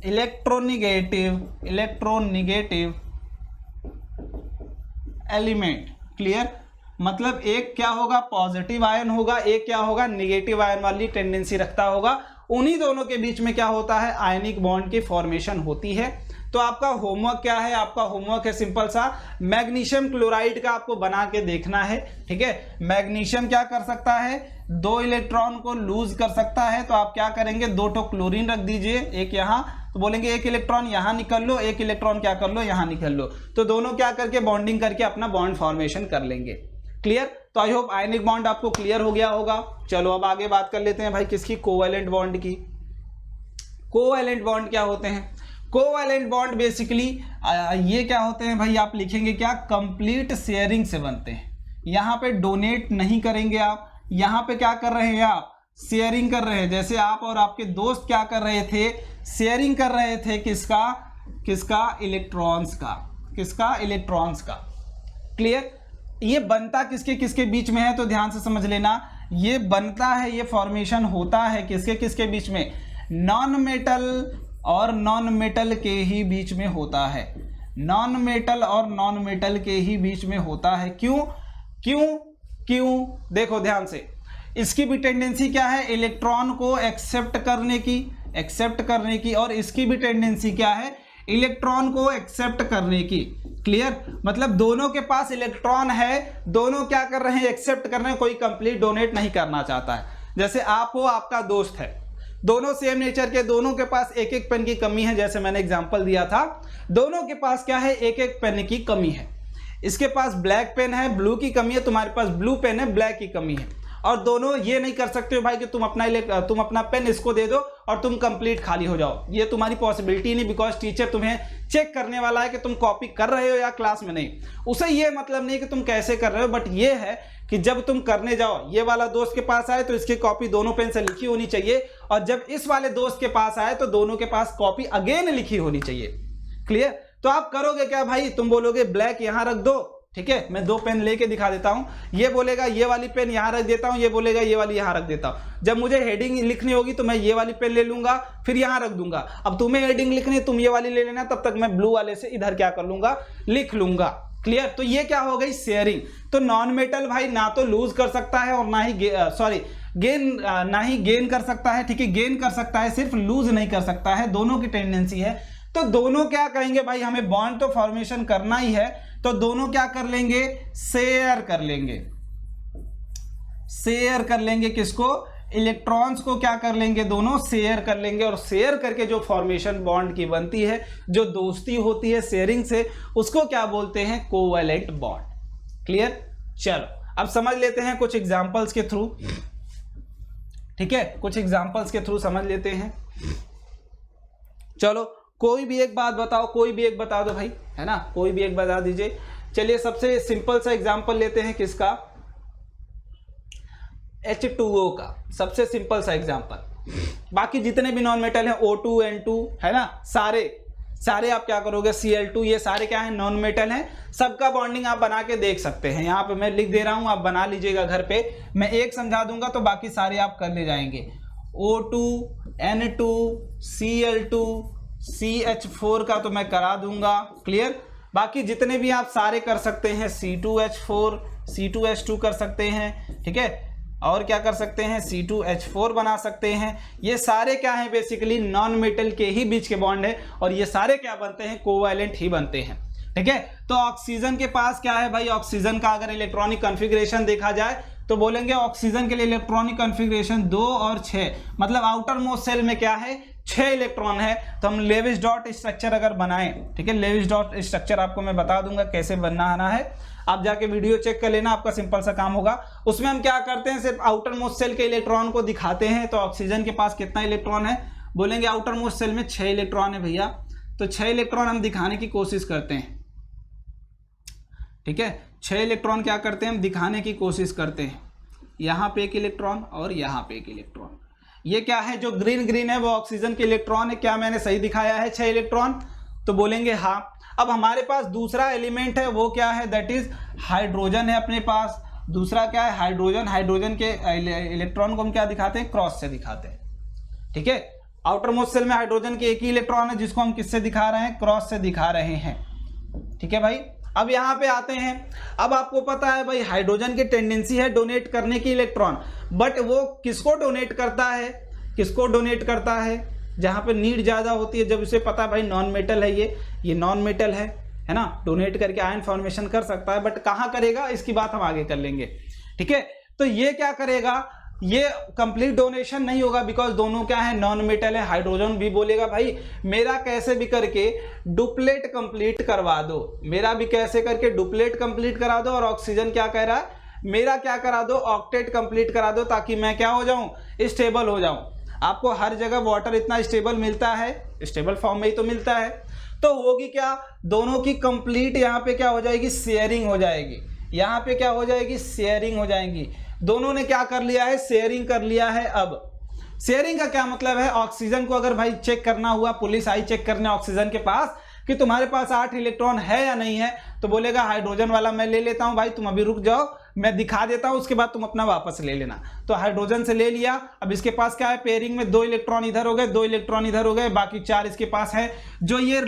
electronegative element. Clear? मतलब एक क्या होगा, पॉजिटिव आयन होगा, एक क्या होगा, निगेटिव आयन वाली टेंडेंसी रखता होगा। उन्हीं दोनों के बीच में क्या होता है, आयनिक बॉन्ड की फॉर्मेशन होती है। तो आपका होमवर्क क्या है, आपका होमवर्क है सिंपल सा, मैग्नीशियम क्लोराइड का आपको बना के देखना है। ठीक है, मैग्नीशियम क्या कर सकता है, 2 इलेक्ट्रॉन को लूज कर सकता है। तो आप क्या करेंगे, 2 ठो क्लोरीन रख दीजिए, एक यहाँ, तो बोलेंगे एक इलेक्ट्रॉन यहाँ निकल लो, एक इलेक्ट्रॉन क्या कर लो, यहाँ निकल लो। तो दोनों क्या करके बॉन्डिंग करके अपना बॉन्ड फॉर्मेशन कर लेंगे। क्लियर? तो आई होप आयनिक बॉन्ड आपको क्लियर हो गया होगा। चलो अब आगे बात कर लेते हैं भाई किसकी, कोवैलेंट बॉन्ड की। कोवैलेंट बॉन्ड क्या होते हैं? कोवैलेंट बॉन्ड बेसिकली ये क्या होते हैं भाई, आप लिखेंगे क्या, कंप्लीट शेयरिंग से बनते हैं। यहाँ पे डोनेट नहीं करेंगे आप, यहाँ पे क्या कर रहे हैं आप, शेयरिंग कर रहे हैं। जैसे आप और आपके दोस्त क्या कर रहे थे, शेयरिंग कर रहे थे, किसका, इलेक्ट्रॉन्स का, इलेक्ट्रॉन्स का। क्लियर? ये बनता किसके किसके बीच में है, तो ध्यान से समझ लेना, ये बनता है, ये फॉर्मेशन होता है किसके किसके बीच में, नॉन मेटल और नॉन मेटल के ही बीच में होता है, नॉन मेटल और नॉन मेटल के ही बीच में होता है। क्यों देखो ध्यान से, इसकी भी टेंडेंसी क्या है, इलेक्ट्रॉन को एक्सेप्ट करने की, और इसकी भी टेंडेंसी क्या है, इलेक्ट्रॉन को एक्सेप्ट करने की। क्लियर? मतलब दोनों के पास इलेक्ट्रॉन है, दोनों क्या कर रहे हैं, एक्सेप्ट कर रहे हैं, कोई कंप्लीट डोनेट नहीं करना चाहता है। जैसे आप हो, आपका दोस्त है, दोनों सेम नेचर के, दोनों के पास एक एक पेन की कमी है, जैसे मैंने एग्जांपल दिया था, दोनों के पास क्या है, एक एक पेन की कमी है। इसके पास ब्लैक पेन है, ब्लू की कमी है, तुम्हारे पास ब्लू पेन है, ब्लैक की कमी है। और दोनों ये नहीं कर सकते हो भाई कि तुम अपना पेन इसको दे दो और तुम कंप्लीट खाली हो जाओ, ये तुम्हारी पॉसिबिलिटी नहीं, बिकॉज टीचर तुम्हें चेक करने वाला है कि तुम कॉपी कर रहे हो या क्लास में नहीं। उसे ये मतलब नहीं कि तुम कैसे कर रहे हो, बट ये है कि जब तुम करने जाओ, ये वाला दोस्त के पास आए तो इसकी कॉपी दोनों पेन से लिखी होनी चाहिए, और जब इस वाले दोस्त के पास आए तो दोनों के पास कॉपी अगेन लिखी होनी चाहिए। क्लियर? तो आप करोगे क्या भाई, तुम बोलोगे ब्लैक यहां रख दो, ठीक है, मैं 2 पेन लेके दिखा देता हूं, ये बोलेगा ये वाली पेन यहां रख देता हूं, ये बोलेगा ये वाली यहां रख देता हूं। जब मुझे हेडिंग लिखनी होगी तो मैं ये वाली पेन ले लूंगा, फिर यहां रख दूंगा। अब तुम्हें हेडिंग लिखनी, तुम ये वाली ले लेना, तब तक मैं ब्लू वाले से इधर क्या कर लूंगा, लिख लूंगा। क्लियर? तो ये क्या हो गई, शेयरिंग। तो नॉन मेटल भाई ना तो लूज कर सकता है और ना ही गेन कर सकता है। ठीक है, गेन कर सकता है, सिर्फ लूज नहीं कर सकता है, दोनों की टेंडेंसी है। तो दोनों क्या कहेंगे भाई, हमें बॉन्ड तो फॉर्मेशन करना ही है, तो दोनों क्या कर लेंगे, शेयर कर लेंगे किसको, इलेक्ट्रॉन्स को क्या कर लेंगे, दोनों शेयर कर लेंगे। और शेयर करके जो फॉर्मेशन बॉन्ड की बनती है, जो दोस्ती होती है शेयरिंग से, उसको क्या बोलते हैं, कोवैलेंट बॉन्ड। क्लियर? चलो अब समझ लेते हैं कुछ एग्जांपल्स के थ्रू। ठीक है, कुछ एग्जांपल्स के थ्रू समझ लेते हैं। चलो कोई भी एक बात बताओ, कोई भी एक बता दो भाई, है ना, कोई भी एक बता दीजिए। चलिए सबसे सिंपल सा एग्जांपल लेते हैं, किसका, H2O का, सबसे सिंपल सा एग्जांपल। बाकी जितने भी नॉन मेटल हैं, O2, N2, है ना, सारे आप क्या करोगे, Cl2, ये सारे क्या हैं, नॉन मेटल हैं। सबका बॉन्डिंग आप बना के देख सकते हैं। यहाँ पे मैं लिख दे रहा हूँ, आप बना लीजिएगा घर पे, मैं एक समझा दूंगा तो बाकी सारे आप कर ले जाएंगे। O2, N2, Cl2, CH4 का तो मैं करा दूंगा। क्लियर? बाकी जितने भी आप सारे कर सकते हैं, C2H4, C2H2 कर सकते हैं। ठीक है, और क्या कर सकते हैं, C2H4 बना सकते हैं। ये सारे क्या हैं, बेसिकली नॉन मेटल के ही बीच के बॉन्ड है, और ये सारे क्या बनते हैं, कोवैलेंट ही बनते हैं। ठीक है, तो ऑक्सीजन के पास क्या है भाई, ऑक्सीजन का अगर इलेक्ट्रॉनिक कॉन्फ़िगरेशन देखा जाए तो बोलेंगे ऑक्सीजन के लिए इलेक्ट्रॉनिक कॉन्फ़िगरेशन 2 और 6, मतलब आउटर मोस्ट सेल में क्या है, 6 इलेक्ट्रॉन है। तो हम लेविस डॉट स्ट्रक्चर अगर बनाएं, ठीक है, लेविस डॉट स्ट्रक्चर आपको मैं बता दूंगा कैसे बनाना है, आप जाके वीडियो चेक कर लेना, आपका सिंपल सा काम होगा। उसमें हम क्या करते हैं, सिर्फ आउटर मोस्ट सेल के इलेक्ट्रॉन को दिखाते हैं। तो ऑक्सीजन के पास कितना इलेक्ट्रॉन है, बोलेंगे आउटर मोस्ट सेल में 6 इलेक्ट्रॉन है भैया, तो 6 इलेक्ट्रॉन हम दिखाने की कोशिश करते हैं। ठीक है, 6 इलेक्ट्रॉन क्या करते हैं, हम दिखाने की कोशिश करते हैं। यहाँ पे 1 इलेक्ट्रॉन और यहाँ पे 1 इलेक्ट्रॉन। ये क्या है, जो ग्रीन है वो ऑक्सीजन के इलेक्ट्रॉन है। क्या मैंने सही दिखाया है, 6 इलेक्ट्रॉन? तो बोलेंगे हाँ। अब हमारे पास दूसरा एलिमेंट है, वो क्या है, दैट इज हाइड्रोजन है अपने पास। दूसरा क्या है, हाइड्रोजन। हाइड्रोजन के इलेक्ट्रॉन को हम क्या दिखाते हैं, क्रॉस से दिखाते हैं, ठीक है। आउटर मोस्ट शेल में हाइड्रोजन के एक ही इलेक्ट्रॉन है, जिसको हम किससे दिखा रहे हैं, क्रॉस से दिखा रहे हैं, ठीक है भाई। अब यहाँ पे आते हैं, अब आपको पता है भाई हाइड्रोजन की टेंडेंसी है डोनेट करने की इलेक्ट्रॉन, बट वो किसको डोनेट करता है, किसको डोनेट करता है, जहाँ पे नीड ज़्यादा होती है, जब उसे पता है भाई नॉन मेटल है, ये नॉन मेटल है ना, डोनेट करके आयन फॉर्मेशन कर सकता है, बट कहाँ करेगा इसकी बात हम आगे कर लेंगे, ठीक है। तो ये क्या करेगा, ये कंप्लीट डोनेशन नहीं होगा, बिकॉज दोनों क्या है, नॉन मेटल है। हाइड्रोजन भी बोलेगा भाई मेरा कैसे भी करके डुप्लेट कंप्लीट करवा दो, मेरा भी कैसे करके डुप्लेट कंप्लीट करा दो, और ऑक्सीजन क्या कह रहा है, मेरा क्या करा दो, ऑक्टेट कंप्लीट करा दो, ताकि मैं क्या हो जाऊं, स्टेबल हो जाऊं। आपको हर जगह वाटर इतना स्टेबल मिलता है, स्टेबल फॉर्म में ही तो मिलता है, तो होगी क्या, दोनों की कंप्लीट यहाँ पे क्या हो जाएगी, शेयरिंग हो जाएगी, यहाँ पे क्या हो जाएगी, शेयरिंग हो जाएंगी। दोनों ने क्या कर लिया है, शेयरिंग कर लिया है। अब शेयरिंग का क्या मतलब है, ऑक्सीजन को अगर भाई चेक करना हुआ, पुलिस आई चेक करने ऑक्सीजन के पास कि तुम्हारे पास 8 इलेक्ट्रॉन है या नहीं है, तो बोलेगा हाइड्रोजन वाला मैं ले लेता हूं भाई, तुम अभी रुक जाओ, मैं दिखा देता हूं, उसके बाद तुम अपना वापस ले लेना। तो हाइड्रोजन से ले लिया, अब इसके पास क्या है, पेयरिंग में 2 इलेक्ट्रॉन इधर हो गए, 2 इलेक्ट्रॉन इधर हो गए, बाकी 4 इसके पास है। जो ये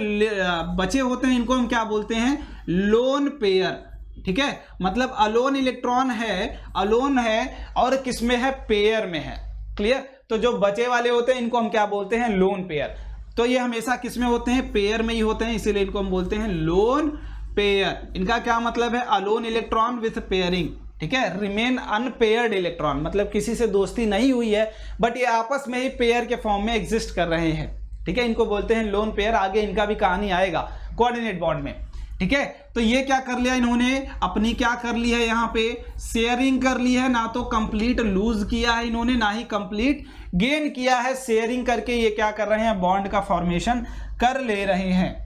बचे होते हैं इनको हम क्या बोलते हैं, लोन पेयर, ठीक है। मतलब अलोन इलेक्ट्रॉन है, अलोन है, और किसमें है, पेयर में है, क्लियर। तो जो बचे वाले होते हैं इनको हम क्या बोलते हैं, लोन पेयर। तो ये हमेशा किसमें होते हैं, पेयर में ही होते हैं, इसीलिए इनको हम बोलते हैं लोन पेयर। इनका क्या मतलब है, अलोन इलेक्ट्रॉन विथ पेयरिंग, ठीक है। रिमेन अनपेयर्ड इलेक्ट्रॉन, मतलब किसी से दोस्ती नहीं हुई है, बट ये आपस में ही पेयर के फॉर्म में एग्जिस्ट कर रहे हैं, ठीक है। इनको बोलते हैं लोन पेयर। आगे इनका भी कहानी आएगा कोऑर्डिनेट बॉन्ड में, ठीक है। तो ये क्या कर लिया इन्होंने, अपनी क्या कर ली है, यहाँ पे शेयरिंग कर ली है, ना तो कंप्लीट लूज किया है इन्होंने, ना ही कंप्लीट गेन किया है। शेयरिंग करके ये क्या कर रहे हैं, बॉन्ड का फॉर्मेशन कर ले रहे हैं।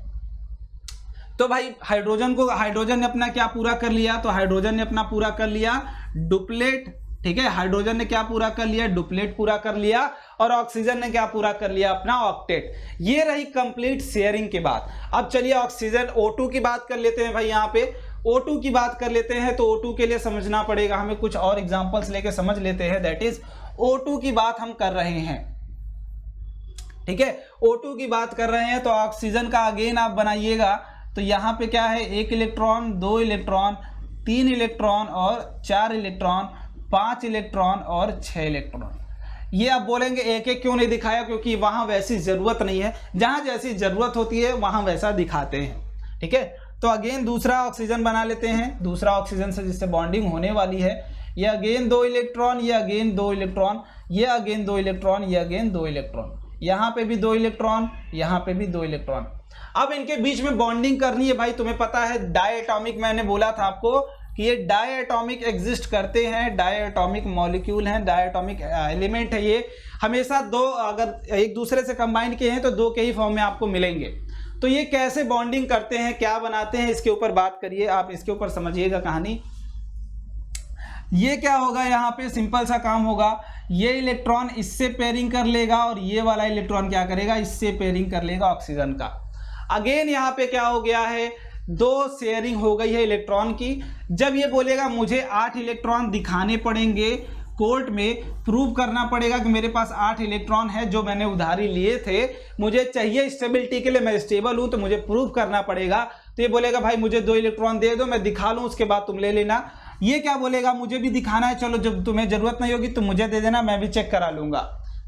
तो भाई हाइड्रोजन ने अपना क्या पूरा कर लिया, तो हाइड्रोजन ने अपना पूरा कर लिया डुप्लेट, ठीक है। हाइड्रोजन ने क्या पूरा कर लिया, डुप्लेट पूरा कर लिया, और ऑक्सीजन ने क्या पूरा कर लिया, अपना ऑक्टेट। ये रही कंप्लीट शेयरिंग के बाद। अब चलिए ऑक्सीजन O2 की बात कर लेते हैं भाई, यहाँ पे O2 की बात कर लेते हैं। तो O2 के लिए समझना पड़ेगा हमें, कुछ और एग्जांपल्स लेके समझ लेते हैं। दैट इज O2 की बात हम कर रहे हैं, ठीक है। O2 की बात कर रहे हैं, तो ऑक्सीजन का अगेन आप बनाइएगा, तो यहाँ पे क्या है, 1 इलेक्ट्रॉन, 2 इलेक्ट्रॉन, 3 इलेक्ट्रॉन और 4 इलेक्ट्रॉन, 5 इलेक्ट्रॉन और 6 इलेक्ट्रॉन। ये आप बोलेंगे एक एक क्यों नहीं दिखाया, क्योंकि वहां वैसी जरूरत नहीं है, जहां जैसी जरूरत होती है वहां वैसा दिखाते हैं, ठीक है। तो अगेन दूसरा ऑक्सीजन बना लेते हैं, दूसरा ऑक्सीजन से जिससे बॉन्डिंग होने वाली है। ये अगेन 2 इलेक्ट्रॉन, ये अगेन 2 इलेक्ट्रॉन, ये अगेन 2 इलेक्ट्रॉन, ये अगेन 2 इलेक्ट्रॉन, यहाँ पे भी 2 इलेक्ट्रॉन, यहाँ पे भी 2 इलेक्ट्रॉन। अब इनके बीच में बॉन्डिंग करनी है भाई, तुम्हें पता है डायटॉमिक, मैंने बोला था आपको कि ये डायटॉमिक एग्जिस्ट करते हैं, डायटॉमिक मॉलिक्यूल हैं, डायटॉमिक एलिमेंट है। ये हमेशा 2 अगर एक दूसरे से कंबाइन किए हैं तो 2 के ही फॉर्म में आपको मिलेंगे। तो ये कैसे बॉन्डिंग करते हैं, क्या बनाते हैं, इसके ऊपर बात करिए आप, इसके ऊपर समझिएगा कहानी। ये क्या होगा, यहाँ पे सिंपल सा काम होगा, ये इलेक्ट्रॉन इससे पेयरिंग कर लेगा, और ये वाला इलेक्ट्रॉन क्या करेगा, इससे पेयरिंग कर लेगा ऑक्सीजन का। अगेन यहाँ पे क्या हो गया है, 2 शेयरिंग हो गई है इलेक्ट्रॉन की। जब ये बोलेगा मुझे 8 इलेक्ट्रॉन दिखाने पड़ेंगे कोर्ट में, प्रूव करना पड़ेगा कि मेरे पास 8 इलेक्ट्रॉन है जो मैंने उधारी लिए थे, मुझे चाहिए स्टेबिलिटी के लिए, मैं स्टेबल हूं तो मुझे प्रूव करना पड़ेगा। तो ये बोलेगा भाई मुझे 2 इलेक्ट्रॉन दे दो, मैं दिखा लूं, उसके बाद तुम ले लेना। ये क्या बोलेगा, मुझे भी दिखाना है, चलो जब तुम्हें जरूरत नहीं होगी तो मुझे दे देना, मैं भी चेक करा लूंगा,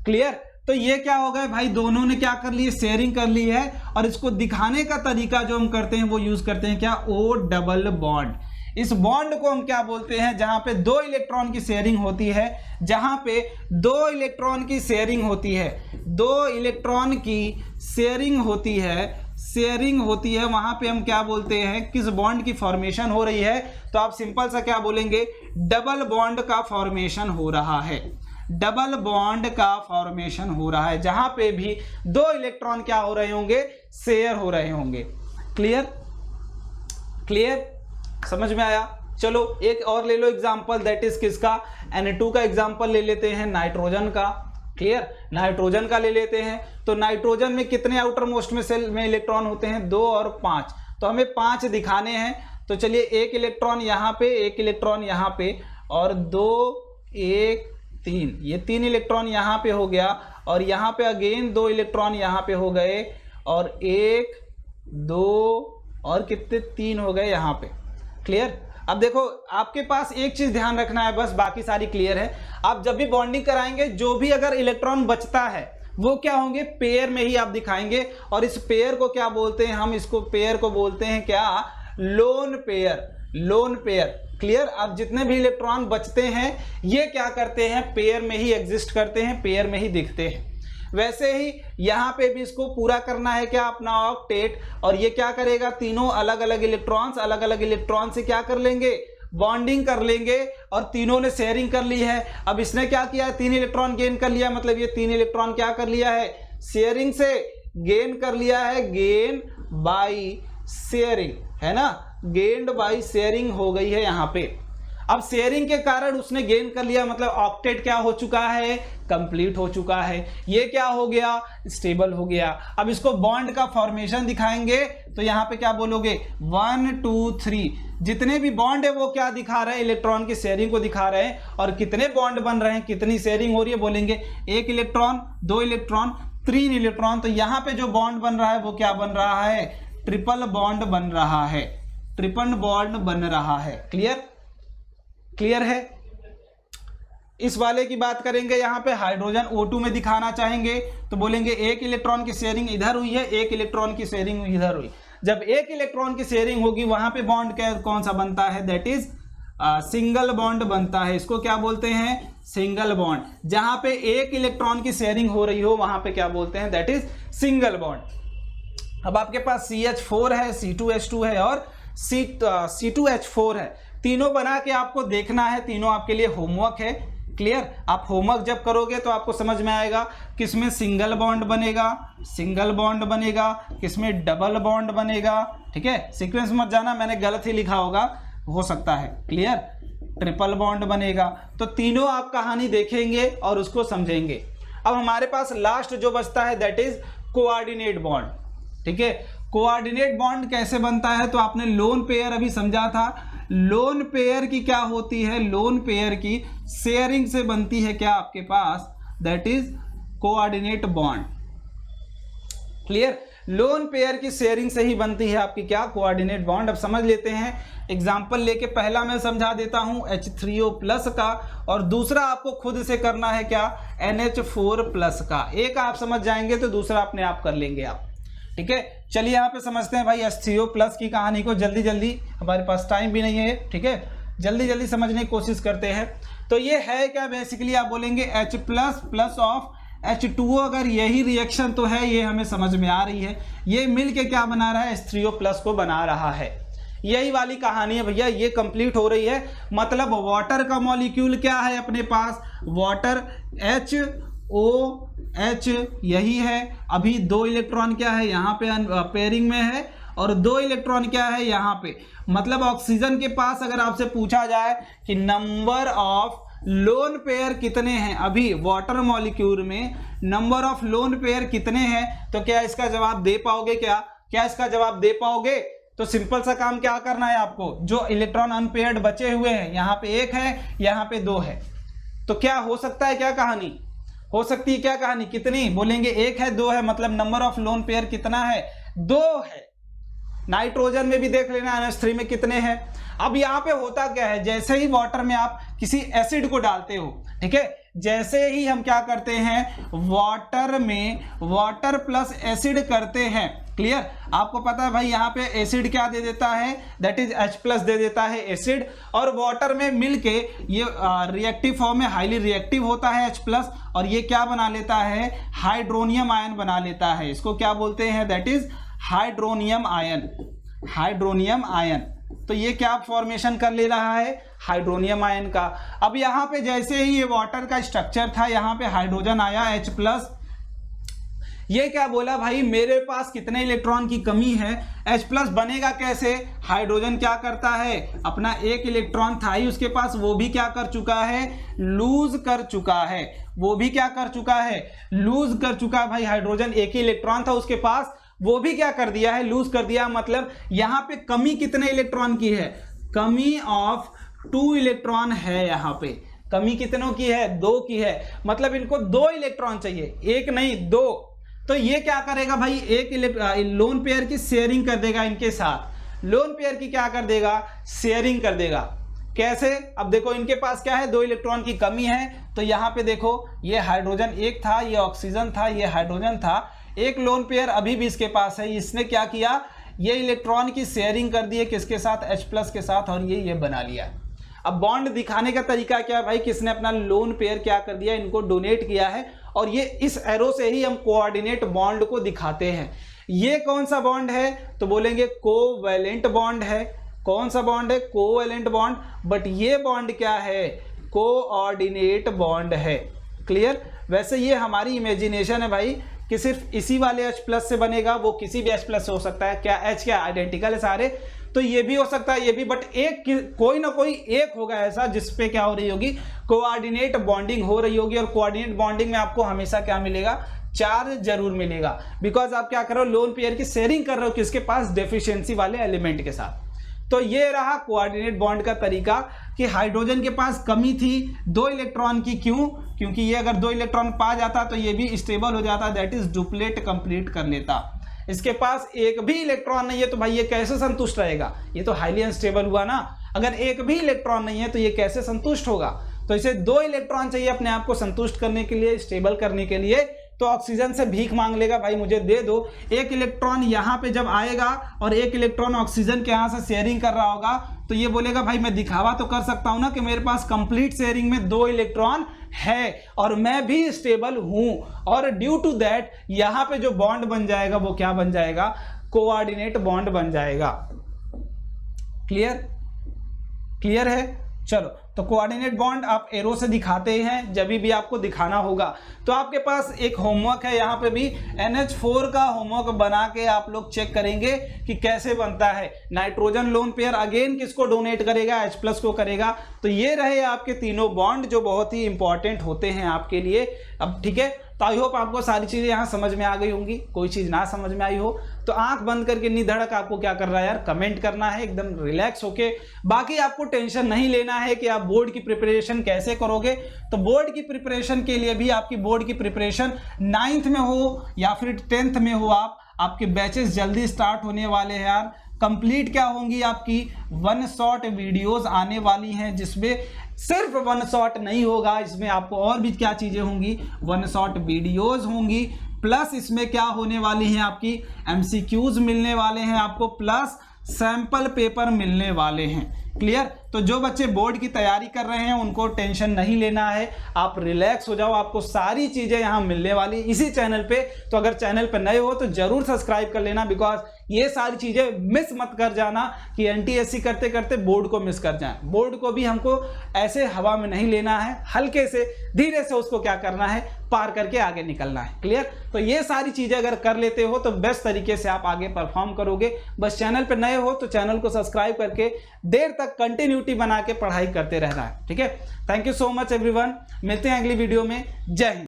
क्लियर। तो ये क्या हो गया भाई, दोनों ने क्या कर ली, शेयरिंग कर ली है। और इसको दिखाने का तरीका जो हम करते हैं वो यूज करते हैं क्या, O डबल बॉन्ड। इस बॉन्ड को हम क्या बोलते हैं, जहां पे 2 इलेक्ट्रॉन की शेयरिंग होती है, जहां पे 2 इलेक्ट्रॉन की शेयरिंग होती है, 2 इलेक्ट्रॉन की शेयरिंग होती है, शेयरिंग होती है, वहां पे हम क्या बोलते हैं, किस बॉन्ड की फॉर्मेशन हो रही है। तो आप सिंपल सा क्या बोलेंगे, डबल बॉन्ड का फॉर्मेशन हो रहा है, डबल बॉन्ड का फॉर्मेशन हो रहा है, जहां पे भी 2 इलेक्ट्रॉन क्या हो रहे होंगे, शेयर हो रहे होंगे। क्लियर, क्लियर, समझ में आया। चलो एक और ले लो एग्जांपल, दैट इज किसका, Na2 का एग्जांपल ले लेते हैं, नाइट्रोजन का। क्लियर, नाइट्रोजन का ले लेते हैं। तो नाइट्रोजन में कितने आउटर मोस्ट में सेल में इलेक्ट्रॉन होते हैं, 2 और 5। तो तो हमें 5 दिखाने हैं। तो चलिए एक इलेक्ट्रॉन यहाँ पे, एक इलेक्ट्रॉन यहाँ पे, और 2 1 3, ये 3 इलेक्ट्रॉन यहाँ पे हो गया, और यहाँ पे अगेन 2 इलेक्ट्रॉन यहाँ पे हो गए, और 1 2 और कितने 3 हो गए यहाँ पे। क्लियर। अब देखो आपके पास एक चीज ध्यान रखना है बस, बाकी सारी क्लियर है। आप जब भी बॉन्डिंग कराएंगे, जो भी अगर इलेक्ट्रॉन बचता है वो क्या होंगे, पेयर में ही आप दिखाएंगे। और इस पेयर को क्या बोलते हैं, हम इसको पेयर को बोलते हैं क्या, lone pair. Lone pair. Clear. अब जितने भी इलेक्ट्रॉन बचते हैं ये क्या करते हैं, पेयर में ही एग्जिस्ट करते हैं, पेयर में ही दिखते हैं। वैसे ही यहाँ पे भी इसको पूरा करना है क्या, अपना ऑक्टेट। और ये क्या करेगा, तीनों अलग अलग इलेक्ट्रॉन से क्या कर लेंगे, बॉन्डिंग कर लेंगे, और तीनों ने शेयरिंग कर ली है। अब इसने क्या किया है, 3 इलेक्ट्रॉन गेन कर लिया, मतलब ये 3 इलेक्ट्रॉन क्या कर लिया है, शेयरिंग से गेन कर लिया है, गेन बाई शेयरिंग, है ना, गेन्ड बाई शेयरिंग हो गई है यहाँ पे। अब शेयरिंग के कारण उसने गेन कर लिया, मतलब ऑक्टेट क्या हो चुका है, कंप्लीट हो चुका है। ये क्या हो गया, स्टेबल हो गया। अब इसको बॉन्ड का फॉर्मेशन दिखाएंगे तो यहाँ पे क्या बोलोगे, 1 2 3, जितने भी बॉन्ड है वो क्या दिखा रहे हैं, इलेक्ट्रॉन की शेयरिंग को दिखा रहे हैं। और कितने बॉन्ड बन रहे हैं, कितनी शेयरिंग हो रही है, बोलेंगे 1 इलेक्ट्रॉन, 2 इलेक्ट्रॉन, 3 इलेक्ट्रॉन। तो यहाँ पे जो बॉन्ड बन रहा है वो क्या बन रहा है, ट्रिपल बॉन्ड बन रहा है, ट्रिपल बॉन्ड बन रहा है। क्लियर। क्लियर है। इस वाले की बात करेंगे, यहाँ पे हाइड्रोजन O2 में दिखाना चाहेंगे तो बोलेंगे 1 इलेक्ट्रॉन की शेयरिंग इधर हुई है, 1 इलेक्ट्रॉन की शेयरिंग इधर हुई। जब 1 इलेक्ट्रॉन की शेयरिंग होगी वहां पे बॉन्ड कौन सा बनता है, दैट इज सिंगल बॉन्ड बनता है। इसको क्या बोलते हैं, सिंगल बॉन्ड। जहां पे 1 इलेक्ट्रॉन की शेयरिंग हो रही हो वहां पे क्या बोलते हैं, दैट इज सिंगल बॉन्ड। अब आपके पास CH4 है, C2H2 है और C2H4 है। तीनों बना के आपको देखना है, तीनों आपके लिए होमवर्क है। क्लियर। आप होमवर्क जब करोगे तो आपको समझ में आएगा किसमें सिंगल बॉन्ड बनेगा, सिंगल बॉन्ड बनेगा, किसमें डबल बॉन्ड बनेगा। ठीक है, सीक्वेंस मत जाना, मैंने गलत ही लिखा होगा, हो सकता है। क्लियर। ट्रिपल बॉन्ड बनेगा। तो तीनों आप कहानी देखेंगे और उसको समझेंगे। अब हमारे पास लास्ट जो बचता है दैट इज कोऑर्डिनेट बॉन्ड। ठीक है, कोऑर्डिनेट बॉन्ड कैसे बनता है, तो आपने लोन पेयर अभी समझा था। लोन पेयर की क्या होती है, लोन पेयर की शेयरिंग से बनती है क्या आपके पास, that is coordinate bond. Clear. Lone pair की शेयरिंग से ही बनती है आपकी क्या, कोऑर्डिनेट बॉन्ड। अब समझ लेते हैं, एग्जांपल लेके पहला मैं समझा देता हूं H3O+ का, और दूसरा आपको खुद से करना है क्या, NH4+ का। एक आप समझ जाएंगे तो दूसरा अपने आप कर लेंगे आप। ठीक है, चलिए यहाँ पे समझते हैं भाई H3O+ की कहानी को जल्दी जल्दी, हमारे पास टाइम भी नहीं है। ठीक है, जल्दी जल्दी समझने की कोशिश करते हैं। तो ये है क्या, बेसिकली आप बोलेंगे H++ ऑफ H2O। अगर यही रिएक्शन तो है, ये हमें समझ में आ रही है। ये मिलके क्या बना रहा है, H3O+ को बना रहा है। यही वाली कहानी है भैया, ये कंप्लीट हो रही है। मतलब वाटर का मॉलिक्यूल क्या है अपने पास, वाटर HOH यही है। अभी 2 इलेक्ट्रॉन क्या है यहाँ पे पेयरिंग में है, और 2 इलेक्ट्रॉन क्या है यहाँ पे। मतलब ऑक्सीजन के पास अगर आपसे पूछा जाए कि नंबर ऑफ लोन पेयर कितने हैं, अभी वाटर मॉलिक्यूल में नंबर ऑफ लोन पेयर कितने हैं, तो क्या इसका जवाब दे पाओगे, क्या इसका जवाब दे पाओगे। तो सिंपल सा काम क्या करना है आपको, जो इलेक्ट्रॉन अनपेयर्ड बचे हुए हैं, यहाँ पे 1 है, यहाँ पे 2 है, तो क्या हो सकता है, क्या कहानी हो सकती है, क्या कहानी, कितनी बोलेंगे 1 है 2 है, मतलब नंबर ऑफ लोन पेयर कितना है, 2 है। नाइट्रोजन में भी देख लेना NH3 में कितने हैं। अब यहाँ पे होता क्या है, जैसे ही वाटर में आप किसी एसिड को डालते हो, ठीक है, जैसे ही हम क्या करते हैं, वाटर में वाटर प्लस एसिड करते हैं। क्लियर। आपको पता है भाई यहाँ पे एसिड क्या दे देता है, दैट इज H+ दे देता है एसिड, और वाटर में मिलके ये रिएक्टिव फॉर्म में हाईली रिएक्टिव होता है H+, और ये क्या बना लेता है, हाइड्रोनियम आयन बना लेता है। इसको क्या बोलते हैं, that is hydronium ion, hydronium ion. तो ये क्या फॉर्मेशन कर ले रहा है, हाइड्रोनियम आयन का। अब यहाँ पे जैसे ही ये वाटर का स्ट्रक्चर था, यहाँ पे हाइड्रोजन आया H+, ये क्या बोला भाई, मेरे पास कितने इलेक्ट्रॉन की कमी है, H+ बनेगा कैसे, हाइड्रोजन क्या करता है, अपना 1 इलेक्ट्रॉन था ही उसके पास, वो भी क्या कर चुका है, लूज कर चुका है, वो भी क्या कर चुका है, लूज कर चुका है। भाई हाइड्रोजन 1 ही इलेक्ट्रॉन था उसके पास, वो भी क्या कर दिया है, लूज कर दिया। मतलब यहां पे कमी कितने इलेक्ट्रॉन की है, कमी ऑफ 2 इलेक्ट्रॉन है। यहां पे कमी कितनों की है, 2 की है। मतलब इनको 2 इलेक्ट्रॉन चाहिए, एक नहीं 2। तो ये क्या करेगा भाई, एक लोन पेयर की शेयरिंग कर देगा इनके साथ। लोन पेयर की क्या कर देगा, शेयरिंग कर देगा। कैसे, अब देखो इनके पास क्या है, 2 इलेक्ट्रॉन की कमी है। तो यहां पे देखो ये हाइड्रोजन एक था, ये ऑक्सीजन था, ये हाइड्रोजन था। एक लोन पेयर अभी भी इसके पास है। इसने क्या किया, ये इलेक्ट्रॉन की शेयरिंग कर दी है किसके साथ, H+ के साथ, और ये बना लिया। अब बॉन्ड दिखाने का तरीका क्या है भाई, किसने अपना लोन पेयर क्या कर दिया, इनको डोनेट किया है। और ये इस एरो से ही हम कोऑर्डिनेट बॉन्ड को दिखाते हैं। ये कौन सा बॉन्ड है, तो बोलेंगे कोवैलेंट बॉन्ड है। कौन सा बॉन्ड है, कोवैलेंट बॉन्ड। बट ये बॉन्ड क्या है, कोऑर्डिनेट बॉन्ड है। क्लियर। वैसे ये हमारी इमेजिनेशन है भाई कि सिर्फ इसी वाले H+ से बनेगा, वो किसी भी H+ से हो सकता है। क्या H क्या आइडेंटिकल है सारे, तो ये भी हो सकता है, ये भी। बट एक कोई ना कोई एक होगा ऐसा जिसपे क्या हो रही होगी, कोऑर्डिनेट बॉन्डिंग हो रही होगी। और कोऑर्डिनेट बॉन्डिंग में आपको हमेशा क्या मिलेगा, चार्ज जरूर मिलेगा। बिकॉज आप क्या कर रहे हो, लोन पेयर की शेयरिंग कर रहे हो किसके पास, डेफिशिएंसी वाले एलिमेंट के साथ। तो ये रहा कोऑर्डिनेट बॉन्ड का तरीका कि हाइड्रोजन के पास कमी थी 2 इलेक्ट्रॉन की। क्यों, क्योंकि ये अगर 2 इलेक्ट्रॉन पा जाता तो ये भी स्टेबल हो जाता, दैट इज डुप्लेट कंप्लीट कर लेता। इसके पास एक भी इलेक्ट्रॉन नहीं है तो भाई ये कैसे संतुष्ट रहेगा, ये तो हाईली अनस्टेबल हुआ ना। अगर एक भी इलेक्ट्रॉन नहीं है तो ये कैसे संतुष्ट होगा। तो इसे 2 इलेक्ट्रॉन चाहिए अपने आप को संतुष्ट करने के लिए, स्टेबल करने के लिए। तो ऑक्सीजन से भीख मांग लेगा, भाई मुझे दे दो। एक इलेक्ट्रॉन यहाँ पे जब आएगा और एक इलेक्ट्रॉन ऑक्सीजन के यहाँ से शेयरिंग कर रहा होगा तो ये बोलेगा भाई मैं दिखावा तो कर सकता हूं ना कि मेरे पास कंप्लीट शेयरिंग में 2 इलेक्ट्रॉन है और मैं भी स्टेबल हूं। और ड्यू टू दैट यहां पे जो बॉन्ड बन जाएगा वो क्या बन जाएगा, कोऑर्डिनेट बॉन्ड बन जाएगा। क्लियर, क्लियर है। चलो, तो कोऑर्डिनेट बॉन्ड आप एरो से दिखाते हैं जब भी आपको दिखाना होगा। तो आपके पास एक होमवर्क है, यहाँ पे भी NH4 का होमवर्क बना के आप लोग चेक करेंगे कि कैसे बनता है। नाइट्रोजन लोन पेयर अगेन किसको डोनेट करेगा, H+ को करेगा। तो ये रहे आपके तीनों बॉन्ड जो बहुत ही इंपॉर्टेंट होते हैं आपके लिए। अब ठीक है, तो आई होप आपको सारी चीजें यहाँ समझ में आ गई होंगी। कोई चीज ना समझ में आई हो तो आंख बंद करके निधड़क आपको क्या करना है यार, कमेंट करना है एकदम रिलैक्स होके। बाकी आपको टेंशन नहीं लेना है कि आप बोर्ड की प्रिपरेशन कैसे करोगे। तो बोर्ड की प्रिपरेशन के लिए भी आपकी बोर्ड की प्रिपरेशन 9th में हो या फिर 10th में हो, आपके बैचेस जल्दी स्टार्ट होने वाले हैं यार। कंप्लीट क्या होंगी आपकी 1 शॉट वीडियोस आने वाली हैं, जिसमें सिर्फ 1 शॉट नहीं होगा, इसमें आपको और भी क्या चीजें होंगी, 1 शॉट वीडियोस होंगी। प्लस इसमें क्या होने वाली हैं, आपकी MCQs मिलने वाले हैं आपको, प्लस सैंपल पेपर मिलने वाले हैं। क्लियर। तो जो बच्चे बोर्ड की तैयारी कर रहे हैं उनको टेंशन नहीं लेना है, आप रिलैक्स हो जाओ, आपको सारी चीजें यहाँ मिलने वाली इसी चैनल पे। तो अगर चैनल पे नए हो तो जरूर सब्सक्राइब कर लेना, बिकॉज ये सारी चीजें मिस मत कर जाना कि NTSC करते करते बोर्ड को मिस कर जाए। बोर्ड को भी हमको ऐसे हवा में नहीं लेना है, हल्के से धीरे से उसको क्या करना है, पार करके आगे निकलना है। क्लियर। तो ये सारी चीजें अगर कर लेते हो तो बेस्ट तरीके से आप आगे परफॉर्म करोगे। बस चैनल पे नए हो तो चैनल को सब्सक्राइब करके देर तक कंटिन्यूटी बना के पढ़ाई करते रहना है। ठीक है। Thank you so much everyone, मिलते हैं अगली वीडियो में। जय हिंद।